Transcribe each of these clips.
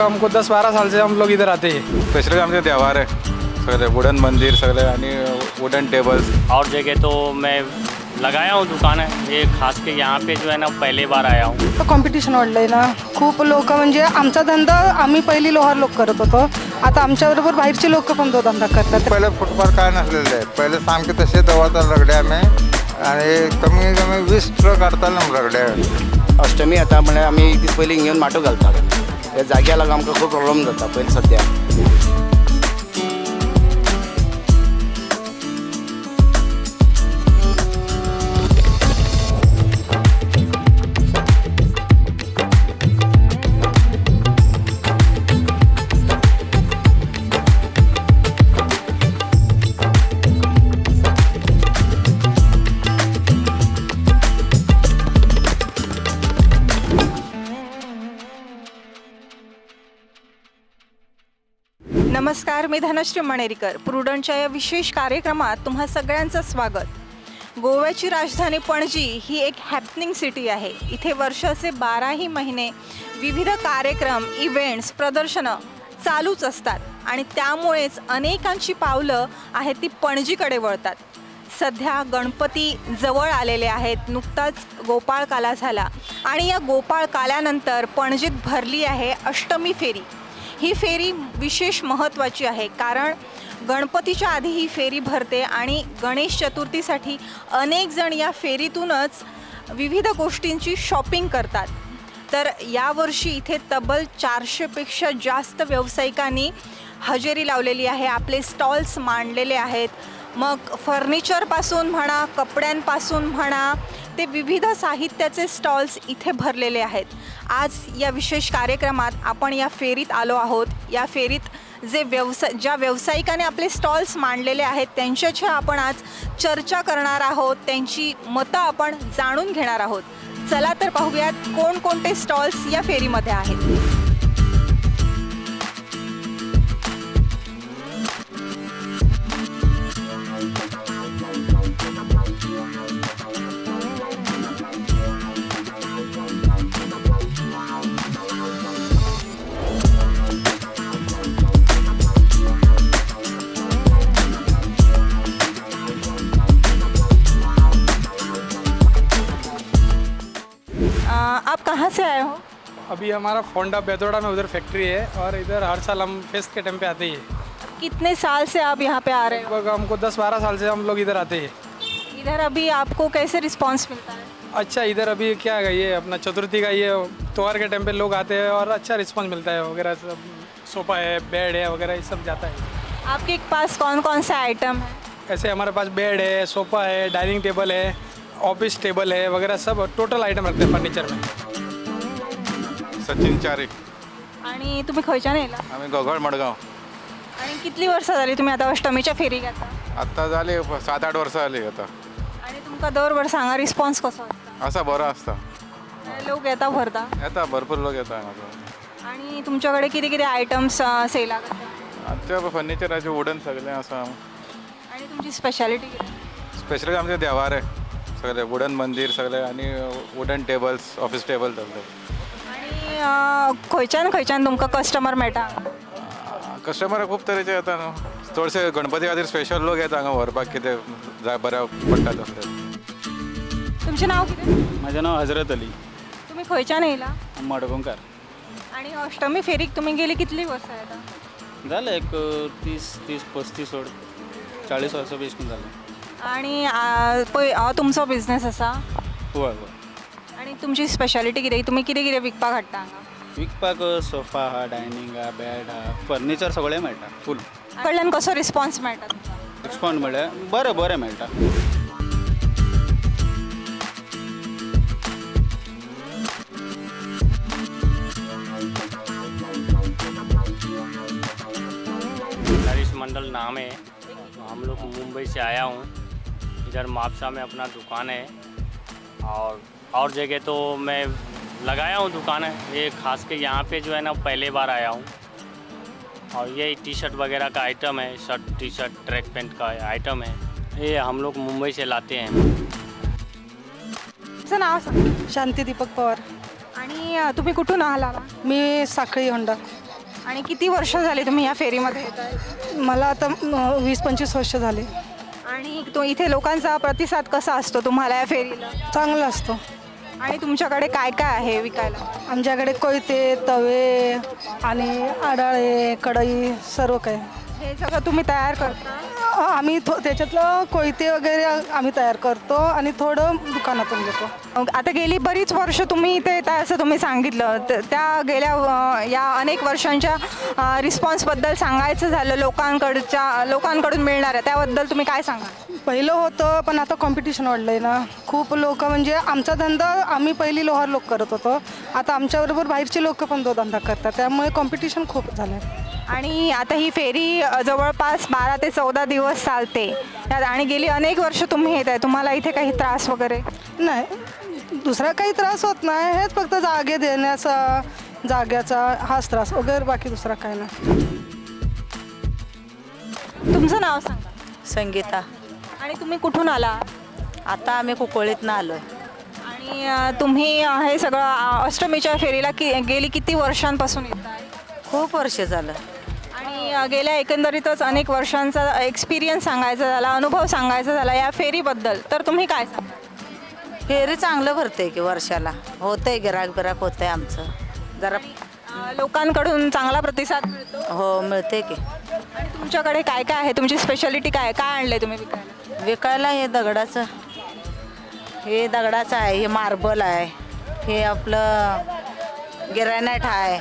हमको 10-12 साल से हम लोग इधर आते हैं। स्पेशली आमचे त्यौहार आहे सगळे वुडन मंदिर सगळे आणि वुडन टेबल्स। और जगह तो मैं लगाया हूँ दुकान है, ये खास के यहाँ पे जो है ना पहली बार आया हूँ। कॉम्पिटिशन वाढलंय ना, खूप लोक म्हणजे आमचा धंदा आम्ही पहिली लोहार लोक करत होतो, आता आमच्याबरोबर बाहेरचे लोक पण तो धंदा करतात। पहिले फुटपाथ काय नसलेले आहे, पहिले सामके तसे दवाता रगड्या में आणि कमी कमी 20 ट्रक काढताना रगड्या। अष्टमी आता म्हणजे आम्ही ती पहिले घेऊन माटो घालतात, त्या जाग्याला आमकां खूप प्रॉब्लेम जाता पहिले सध्या। नमस्कार, मी धनश्री मणेरीकर। प्रुडंटच्या या विशेष कार्यक्रमात तुम्हा सगळ्यांचं स्वागत। गोव्याची राजधानी पणजी ही एक हॅपनिंग सिटी आहे। इथे वर्षाचे 12ही महिने विविध कार्यक्रम, इव्हेंट्स, प्रदर्शनं चालूच असतात आणि त्यामुळेच अनेकांची पावलं आहेत ती पणजीकडे वळतात। सध्या गणपती जवळ आलेले आहेत, नुकताच गोपाळकाला झाला आणि या गोपाळकाल्यानंतर पणजीत भरली आहे अष्टमी फेरी। ही फेरी विशेष महत्त्वाची आहे कारण गणपतीच्या आधी ही फेरी भरते आणि गणेश चतुर्थीसाठी अनेक जण या फेरीतूनच विविध गोष्टींची शॉपिंग करतात। तर यावर्षी इथे तब्बल 400पेक्षा जास्त व्यावसायिकांनी हजेरी लावलेली आहे, आपले स्टॉल्स मांडलेले आहेत। मग फर्निचरपासून म्हणा, कपड्यांपासून म्हणा, ते विविध साहित्याचे स्टॉल्स इथे भरलेले आहेत। आज या विशेष कार्यक्रमात आपण या फेरीत आलो आहोत। या फेरीत ज्या व्यावसायिकाने आपले स्टॉल्स मांडलेले आहेत त्यांच्याशी आपण आज चर्चा करणार आहोत, त्यांची मतं आपण जाणून घेणार आहोत। चला तर पाहूयात कोणकोणते स्टॉल्स या फेरीमध्ये आहेत। आप कहाँ से आए हो? अभी हमारा फोंडा बेदोड़ा में उधर फैक्ट्री है और इधर हर साल हम फेस्ट के टाइम पे आते ही हैं। कितने साल से आप यहाँ पे आ रहे हो? लगभग हमको 10-12 साल से हम लोग इधर आते हैं। इधर अभी आपको कैसे रिस्पांस मिलता है? अच्छा, इधर अभी क्या है, ये अपना चतुर्थी का ये त्यौहार के टाइम पे लोग आते हैं और अच्छा रिस्पॉन्स मिलता है वगैरह। सब सोफ़ा है, बेड है वगैरह, ये सब जाता है। आपके पास कौन कौन से आइटम है? ऐसे हमारे पास बेड है, सोफ़ा है, डाइनिंग टेबल है, ऑफिस टेबल है वगैरह, सब टोटल आइटम रखते हैं फर्नीचर में। सचिन चारिक, आणि तुम्ही खयच्या नेला? आम्ही गोगळ मडगाव। आणि कितली वर्ष झाली तुम्ही आता अष्टमीच्या फेरी घेता? आता झाले 7-8 वर्ष झाली आता। आणि तुमका दर वर्ष सांगा रिस्पॉन्स कसो असता? असा बरा असता, लोक येता भरता येता भरपूर लोक येतात। आणि तुमच्याकडे किती किती आयटम्स सेल करता? आमच्या फर्निचराचे वुडन सगळे असा। आणि तुमची स्पेशालिटी किती? स्पेशली आमचे त्यौहार आहे सगळे वुडन मंदिर सगळे आणि वुडन टेबल्स, ऑफिस टेबल सगळे। आणि खयच्यान तुमका कस्टमर मेळटा? कस्टमर खूप तरेचे येतात ना, थोडेसे गणपती खातीर स्पेशल लोक येतात हांगा व्हरपाक, कितें जाय बऱ्या पडटा तसले। तुमचे नाव किती? माझं नाव हजरत अली तुम्ही खयच्यान येयला? माडगोंकार। आणि अष्टमी फेरीक तुम्ही गेली कितली वर्ष येता? झालं एक 30-35 वर्ष 40 वर्ष बेशकून झालं। आणि तुमचो बिझनेस असा? होय होय। आणि तुमची स्पेशालिटी कितें? तुम्ही कितें कितें विकपाक हाडटा हांगा? विकपाक सोफा हा, डायनिंग हा, बेड हा, फर्निचर सगळें मेळटा फूल। कडल्यान कसो रिस्पॉन्स मेळटा तुमकां? रिस्पॉन्स मेळ्ळ्या बरें मेळटा। नरेश मंडल नाम है, हम लोग मुंबई से आया हूँ। इधर मापसा में अपना दुकान है और जगह तो मैं लगाया हूँ दुकान है, ये खास के यहाँ पे जो है ना पहले बार आया हूँ। और ये टी शर्ट वगैरह का आइटम है, shirt T shirt track pant का आइटम है, ये हम लोग मुंबई से लाते हैं। तुमचं नाव सांगा. शांती दीपक पवार. आणि तुम्ही कुठून आला? मी साखळी होंडा. आणि किती वर्ष झाली तुम्ही या फेरीमध्ये येत आहे? मला आता 20-25 वर्ष झाले. आणि तो इथे लोकांचा प्रतिसाद कसा असतो तुम्हाला या फेरीला? चांगला असतो. आणि तुमच्याकडे काय काय आहे विकायला? आमच्याकडे कोयते, तवे आणि आडाळे, कढई सर्व काही. हे सगळं तुम्ही तयार करता? आम्ही त्याच्यातलं कोयते वगैरे आम्ही तयार करतो आणि थोडं दुकानातून घेतो. आता गेली बरीच वर्ष तुम्ही इथे येत आहे असं तुम्ही सांगितलं. त्या गेल्या या अनेक वर्षांच्या रिस्पॉन्सबद्दल सांगायचं झालं, लोकांकडून मिळणाऱ्या त्याबद्दल तुम्ही काय सांगा? पहिलं होतं पण आता कॉम्पिटिशन वाढलं आहे ना. खूप लोक म्हणजे आमचा धंदा आम्ही पहिली लोहार लोक करत होतो, आता आमच्याबरोबर बाहेरचे लोक पण तो धंदा करतात, त्यामुळे कॉम्पिटिशन खूप झालं आहे. आणि आता ही फेरी जवळपास 12 ते 14 दिवस चालते आणि गेली अनेक वर्ष तुम्ही येत आहे. तुम्हाला इथे काही त्रास वगैरे? नाही, दुसरा काही त्रास होत नाही. हेच फक्त जागे देण्याचा, जाग्याचा हाच त्रास वगैरे, बाकी दुसरा काही नाही. तुमचं नाव सांगा. संगीता. आणि तुम्ही कुठून आला? आता आम्ही कुकोळीतनं आलो आहे. आणि तुम्ही हे सगळं अष्टमीच्या फेरीला गेली किती वर्षांपासून येत आहे? खूप वर्ष झालं. आणि गेल्या एकंदरीतच अनेक वर्षांचा एक्सपिरियन्स सांगायचा झाला, अनुभव सांगायचा झाला या फेरीबद्दल, तर तुम्ही काय सांगा? फेरी चांगलं भरते की वर्षाला, होतंय गिराक बिराक होतंय आमचं जरा. लोकांकडून चांगला प्रतिसाद मिळतो? हो मिळते की. आणि तुमच्याकडे काय काय आहे? तुमची स्पेशालिटी काय काय आणलं तुम्ही विकायला? विकायला हे दगडाचं, हे दगडाचं आहे, हे मार्बल आहे, हे आपलं गिरॅनाईट आहे.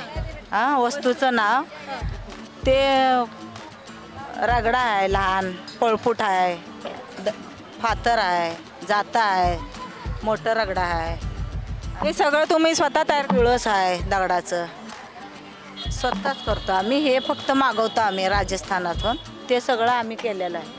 हां, वस्तूचं नाव ते रगडा आहे, लहान पळपूट आहे, फातर आहे, जाता आहे, मोठं रगडा आहे. हे सगळं तुम्ही स्वतः तयार? तुळस आहे दगडाचं, स्वतःच करतो आम्ही. हे फक्त मागवतो आम्ही राजस्थानातून, ते सगळं आम्ही केलेलं आहे.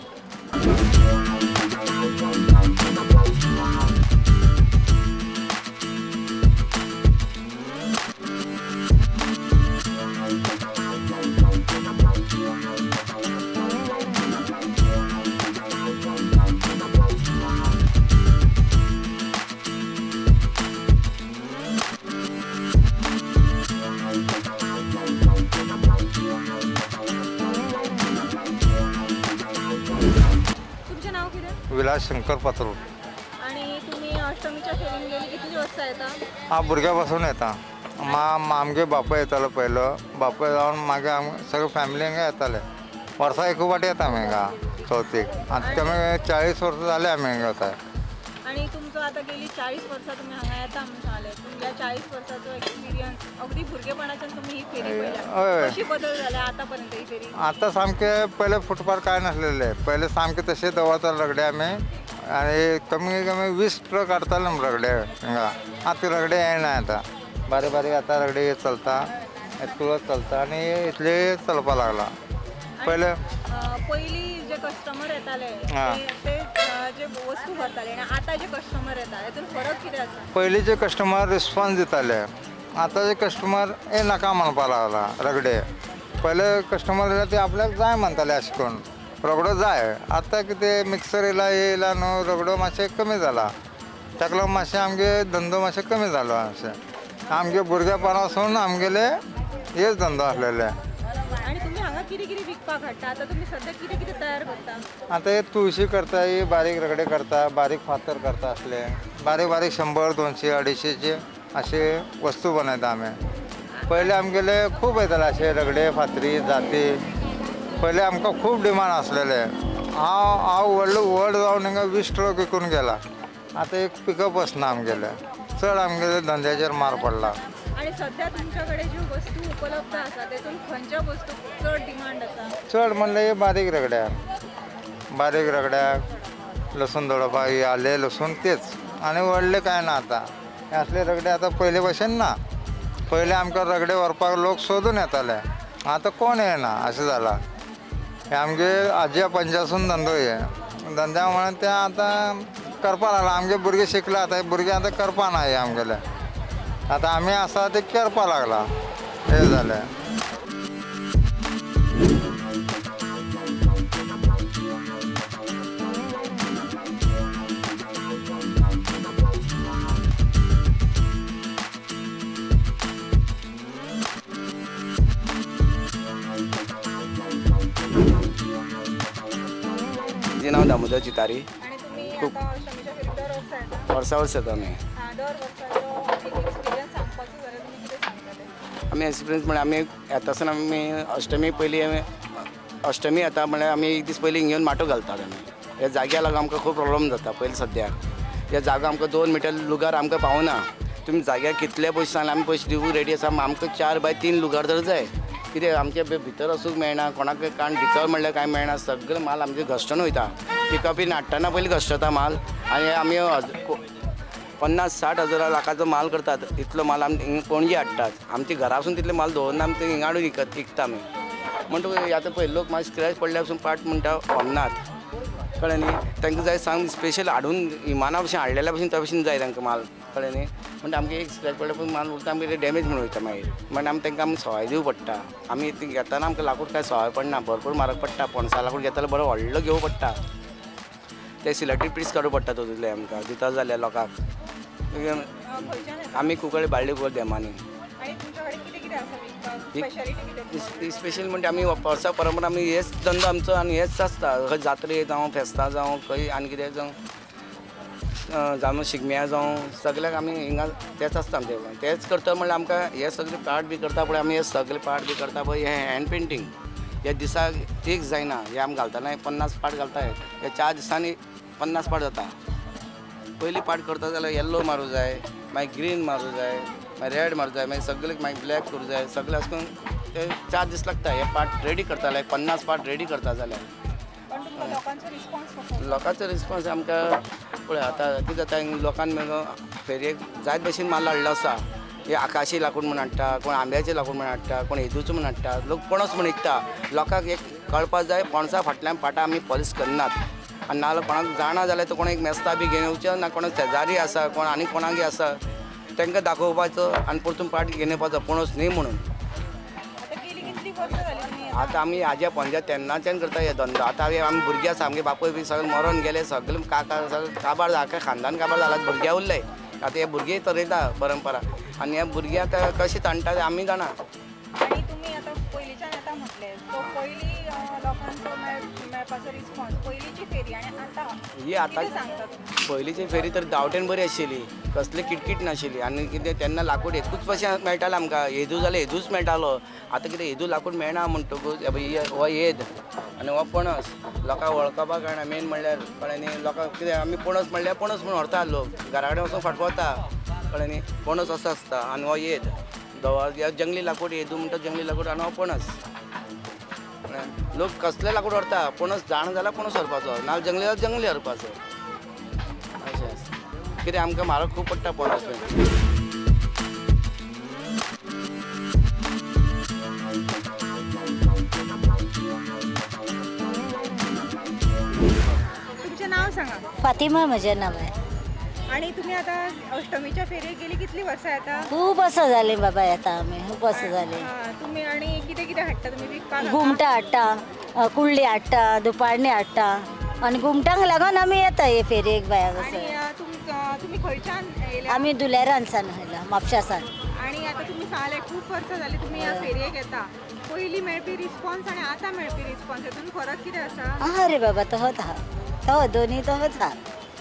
तुमचं नाव किती? विलास शंकर पात्रू. आणि तुम्ही अष्टमीच्या फेरीला गेली किती दिवस येतात? हा भुरग्यापासून येता. आमगे बाप येतालो पहिलं, बाप जाऊन मागे सगळं फॅमिली हांगा येताले. वर्सा एक वाटी येता आम्ही हांगा चवथीक. आता कमी 40 वर्ष झाले आम्ही हांगा येता. आणि तुमचं आता गेली 40 वर्ष तुम्ही हांगा येता म्हणून आले. तुमच्या 40 वर्षाचा एक्सपिरियन्स अगदी भुरगेपणाच्यान तुम्ही ही फेरी पळयल्या. होय. कशी बदल झाला आतापर्यंत ही फेरी? आता सामके पहिले फुटपाथ काय नसलेले, पहिले सामके तसे दवरता रगडे आम्ही. आणि कमी कमी 20 ट्रक काढताले रगडे हांगा. आता रगडे येना आता बारीक बारीक आता रगडे चलता, तुळस चलता आणि इथले चलपा लागला. पहिले पहिली जे कस्टमर येताले ते जे वस्तू भरताले आणि आता जे कस्टमर येतात यातून फरक किती असा? पहिलीचे कस्टमर रिस्पॉन्स दिताले, आताचे कस्टमर हे नाका म्हणपा लागला रगडे. पहिले कस्टमर येयला ते आपल्याक जाय म्हणताले अशें करून रगडो जाय. आतां कितें मिक्सर येयला हे येयला न्हू, रगडो मातशें कमी जाला. ताका लागून मातशें आमगे धंदो मातशें कमी जालो अशें. आमगे भुरगेपणासून आमगेले हेच धंदो आसलेले. आणि तुम्ही हांगा कितें कितें विकपाक हाडटा? आता तुम्ही सध्या कितें कितें तयार करता? आता हे तुळशी करता, हे बारीक रगडे करता, बारीक फातर करता असले बारीक बारीक 100, 200, 250चे असे वस्तू बनयता आम्ही. पहिले आमगेले खूप येताले असे रगडे, फातरी, जाती. पहिले आमकां खूप डिमांड आसलेले. हांव व्हड जावन हिंगा 20 ट्रक विकून गेला. आता एक पिकअप आसना आमगेले. चड आमगेले धंद्याचेर मार पडला. आणि सध्या तुमच्याकडे ज्यो वस्तू उपलब्ध आसा तेतून खंयच्या वस्तू चड डिमांड आसा? चड म्हणल्यार हे बारीक रगड्याक लसूण दळपाक, हे आले लसूण तेच. आणि व्हडले काय ना आता. हे असले रगडे आता पयले भशेन ना. पयले आमकां रगडे व्हरपाक लोक सोदून येताले, आता कोण येना अशें जाला. हे आमगे आज्या पंजासून धंदो हे धंद्या म्हणून ते आतां करपा लागला. आमगे भुरगे शिकला, आता भुरगे आतां करपा ना हे आमगेले. आता आमी आसा ते करपा लागला. हे जालें. माझें नाव दामोदर चितारी. आणि तुम्ही खूप- आता अष्टमीच्या फेरीत दर वर्सा येता वर्सा वर्स येता आमी. दर वर्साचो एक एक्सपिरियन्स सांगपाचो जाल्यार तुमी कितें सांगतले? आमी एक्सपिरियन्स म्हळ्यार आमी येता आसतना आमी अष्टमी पयलीं अष्टमी येता म्हळ्यार आमी एक दीस पयलीं घेवन माटो घालतात आमी. ह्या जाग्या लागून आमकां खूब प्रॉब्लम जाता पयलीं सद्याक. ह्या जागो आमकां 2 मिटर लुगार आमकां पावना. तुमी जाग्यार कितले पयशे सांगले आमी पयशे दिवूंक रेडी आसा. आमकां 4 बाय 3 लुगार तर जाय. कितें आमचे भितर वचूंक मेळना, कोणाक कारण भितर म्हणल्यार कांय मेळना. सगळे माल आमचे घश्टून वयता. पिकअपीन हाडटना पयलीं घश्टता माल आनी आमी 50-60 हजार लाखाचो माल करतात. इतलो माल आमी पणजी हाडटात. आमची घरा वचून तितले माल दवरना आमी हिंगा हाडून विकता आमी. म्हणटकूच आतां पळय लोक मातशे स्क्रॅच पडल्या पासून पाट म्हणटा व्हरनात. कळ्ळें न्ही. तांकां जाय सांग स्पेशल हाडून विमाना भशेन हाडलेल्या भशेन त्या भशेन जाय तांकां माल. कळ्ळें न्ही. म्हणजे आमकां एक स्क्रॅच पडल्या पासून माल उरता आमकां डॅमेज म्हणून वयता मागीर. म्हणजे आमी तांकां आमी सवाय दिवं पडटा. आमी ती घेतना आमकां लाकूड कांय सवाय पडना. भरपूर म्हारग पडटा. पणसा लाकूड घेता जाल्यार बरो व्हडलो घेवं पडटा. ते सिलेक्टेड पीस काडूं पडटा तातूंतले आमकां दिता जाल्यार लोकांक. खंयच्यान येता? आमी कुंकळे बाळ्ळी गोल देमानी. आणि तुमच्या कडेन कितें कितें आसा विकपाक? स्पेशालिटी कितें? स्पेशल म्हणजे आमी वर्सा परंपरा आमी हेच धंदो आमचो आनी हेच आसता. खंय जात्रे जावं फेस्तां जावं खंय आनी कितें जावं शिगम्या जावं सगल्याक आमी हिंगा तेच आसता आमचें. तेच करता म्हणल्यार आमकां हे सगळे पार्ट बी करता पळय आमी हे सगळे पार्ट बी करता पळय हे हँड पेंटींग. ह्या दिसाक एक जायना. हे आमी घालतना 50 पार्ट घालताय. हे 4 दिसांनी 50 पार्ट जाता. पयलीं पार्ट करता जाल्यार येल्लो मारूं जाय, मागीर ग्रीन मारूं जाय, मागीर रेड मारूं जाय, मागीर सगळे मागीर ब्लॅक करूं जाय. सगळे अशें करून ते 4 दीस लागता हे पार्ट रेडी करता लायक 50 पार्ट रेडी करता जाल्यार. पण तुमकां लोकांचो रिस्पॉन्स कसो? लोकांचो रिस्पॉन्स आमकां पळय आतां कितें जाता लोकांन फेरयेक जायत भशेन माल हाडलो आसा. हे आकाशी लाकूड म्हूण हाडटा, कोण आंब्याचें लाकूड म्हूण हाडटा, कोण हेदूचो म्हूण हाडटा, लोक पणस म्हूण विकता. लोकांक एक कळपाक जाय पणसा फाटल्यान पाटां आमी पॉलिश करनात. आनी नाजाल्यार कोणाक जाणा जाल्यार तो कोणाक मेस्ता बी घेवन येवचो ना. कोणाक शेजारी आसा कोण आनी कोणाकय आसा तांकां दाखोवपाचो आनी परतून पाट घेवन येवपाचो पणस न्ही म्हणून. आता गेली कितली वर्सां जाली तुमी आतां आमी हाज्या पणज्या तेन्नाच्यान करता हे धंदो. आतां आमी भुरगे आसा आमगे बापूय बी सगळे मरोन गेले. सगळे काका सगळे काबार आख्खें खानदान काबार जाला. भुरगे उरले. आतां हे भुरगे चलयता परंपरा आनी हे भुरगे आतां कशें ताणटा ते आमी जाणा. आणि तुम्ही आता पयलींच्यान येता म्हटले तो पयलीं लोकांचो मेळपाचो रिस्पॉन्स पयलींची फेरी आनी आतां ही आतां कितें सांगता तुमी? पयलींची फेरी तर धांवटेन बरी आशिल्ली. कसली किटकीट नाशिल्ली आनी कितें तेन्ना लाकूड एकूच भशेन मेळटालें आमकां. येदू जाल्यार येदूच मेळटालो. आतां कितें येदू लाकूड मेळना म्हणटकूच हो येद आनी हो पणस लोकांक वळखपाक कळना. मेन म्हणल्यार कळ्ळें न्ही. लोकांक कितें आमी पणस म्हणल्यार पणस म्हणून व्हरता लोक. घरा कडेन वचून फाटवता. कळ्ळें न्ही. पणस असो आसता आनी हो येद जंगली लाकूड येदू म्हणटा जंगली लाकूड आनी हो पणस. लोक कसले लाकूड व्हरता. पणस जाण जाल्यार पणस व्हरपाचो नाजाल्यार जंगली जाल्यार जंगली व्हरपाचो अशें आसता. कित्याक आमकां म्हारग खूब पडटा पणस. तुमचें नांव सांगा. फातिमा म्हजें नांव आहे. आणि तुम्ही आता अष्टमीच्या फेरयेक गेली कितली वर्सां येता? खूप वर्सां जालीं बाबा येता आमी. खूप वर्सां जालीं. तुम्ही आणि कितें कितें हाडटा तुमी विकपाक? घुमटां हाडटा, कुळ्ळी हाडटा, दुपारणी हाडटा आनी घुमटांक लागून आमी येता हे फेरयेक बाया आणि तुम्ही खंयच्यान येयल्या? आमी दुलेरांसान आयला म्हापशासान. आणि आता तुम्ही सांगले खूप वर्सां जाली तुम्ही ह्या फेरयेक येता. पयलीं मेळपी रिस्पॉन्स आनी आतां मेळपी रिस्पॉन्स हातून फरक कितें आसा? आहा रे बाबा तोच आहा. तो दोनी तोच आहा.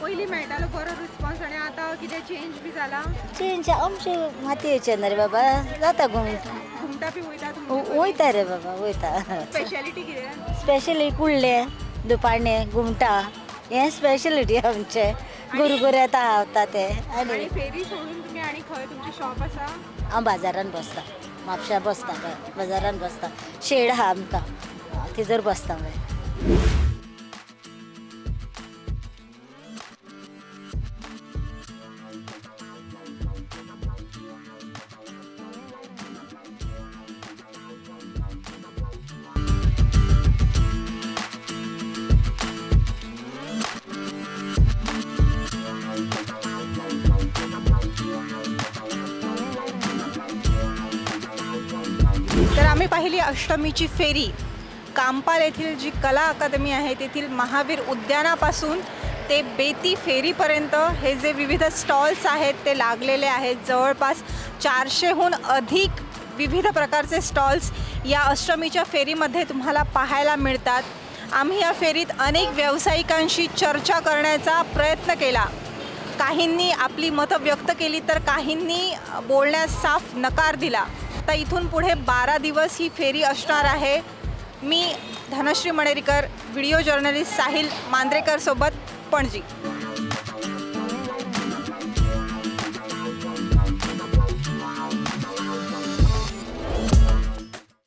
पयलीं मेळटालो बरो रिस्पॉन्स आनी आतां कितें चेंज बी जाला? चेंज आमचे मातयेचे न्ही रे बाबा. जाता घुमटा बी वयता तुमी? वयता रे बाबा वयता. स्पेशालिटी कितें? स्पेशली कुळ्ळे दुपारणे घुमटा हे स्पेशलिटी आमचे. गुरगुर येता आवता ते. आणि फेरी सोडून तुम्ही आणि खंय तुमची शॉप आसा? हांव बाजारान बसता. म्हापशा बसता बाजारान बसता. शेड आहा आमकां थिजर बसता हांवें. तर आम्ही पाहिली अष्टमीची फेरी. कामपाल येथील जी कला अकादमी आहे तेथील महावीर उद्यानापासून ते बेती फेरीपर्यंत हे जे विविध स्टॉल्स आहेत ते लागलेले आहेत. जवळपास 400हून अधिक विविध प्रकारचे स्टॉल्स या अष्टमीच्या फेरीमध्ये तुम्हाला पाहायला मिळतात. आम्ही या फेरीत अनेक व्यावसायिकांशी चर्चा करण्याचा प्रयत्न केला. काहींनी आपली मतं व्यक्त केली तर काहींनी बोलण्यास साफ नकार दिला. आता इथून पुढे 12 दिवस ही फेरी असणार आहे. मी धनश्री मणेरीकर, व्हिडिओ जर्नलिस्ट साहिल मांद्रेकर सोबत, पणजी.